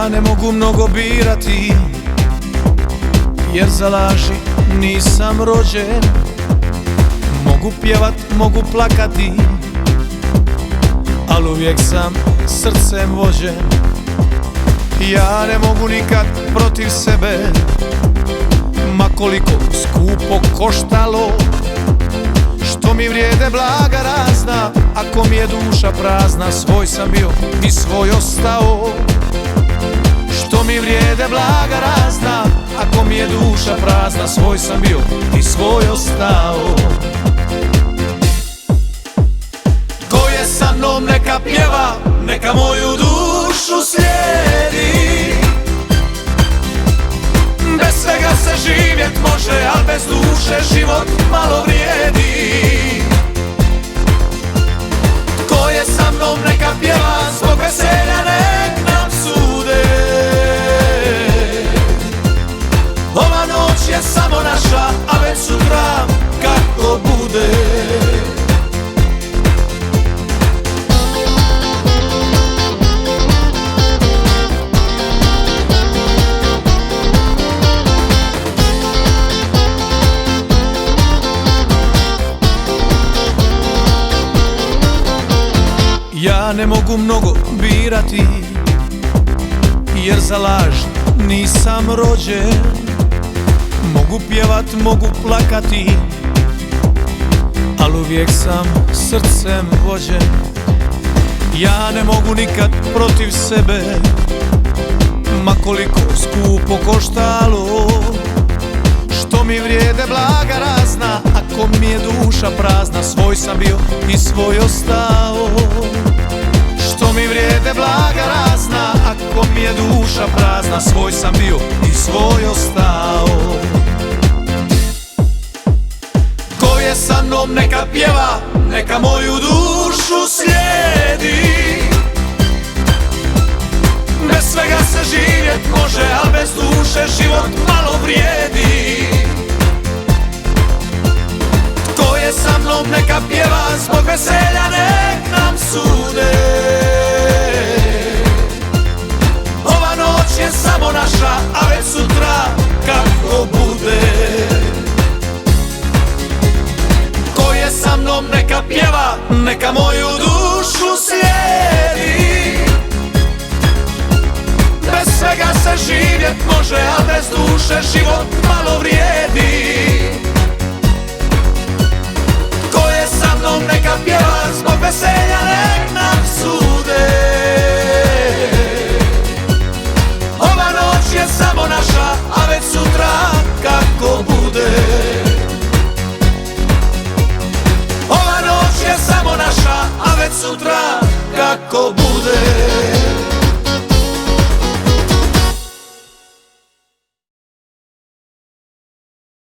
Ja ne mogu mnogo birati, jer za laži nisam rođen. Mogu pjevat, mogu plakati, al uvijek sam srcem vođen. Ja ne mogu nikad protiv sebe, ma koliko skupo koštalo. Što mi vrijede blaga razna, ako mi je duša prazna. Svoj sam bio i svoj ostao. Što mi vrijede blaga razna, ako mi je duša prazna. Svoj sam bio i svoj ostao. Ko je sa mnom neka pjeva, neka moju dušu slijedi. Bez svega se živjet može, al bez duše život malo vrijedi. Ko je sa mnom neka pjeva, zbog veselja nek nam sude. Ova noć je samo naša, a već sutra kako bude. Ja ne mogu mnogo birati, jer za laž nisam rođen. Mogu pjevat, mogu plakati, al uvijek sam srcem vođen. Ja ne mogu nikad protiv sebe, ma koliko skupo koštalo. Što mi vrijede blaga razna, ako mi je duša prazna. Svoj sam bio i svoj ostao. Što mi vrijede blaga razna, ako mi je duša prazna. Svoj sam bio i svoj ostao. Ko je sa mnom neka pjeva, neka moju dušu slijedi. Bez svega se živjet može, al bez duše život malo vrijedi. Ko je sa mnom neka pjeva, zbog veselja nek nam sude. Ova noć je samo naša, a već sutra kako bude. Ko je sa mnom neka pjeva, neka moju dušu slijedi. Bez svega se živjet može, a bez duše život malo vrijedi.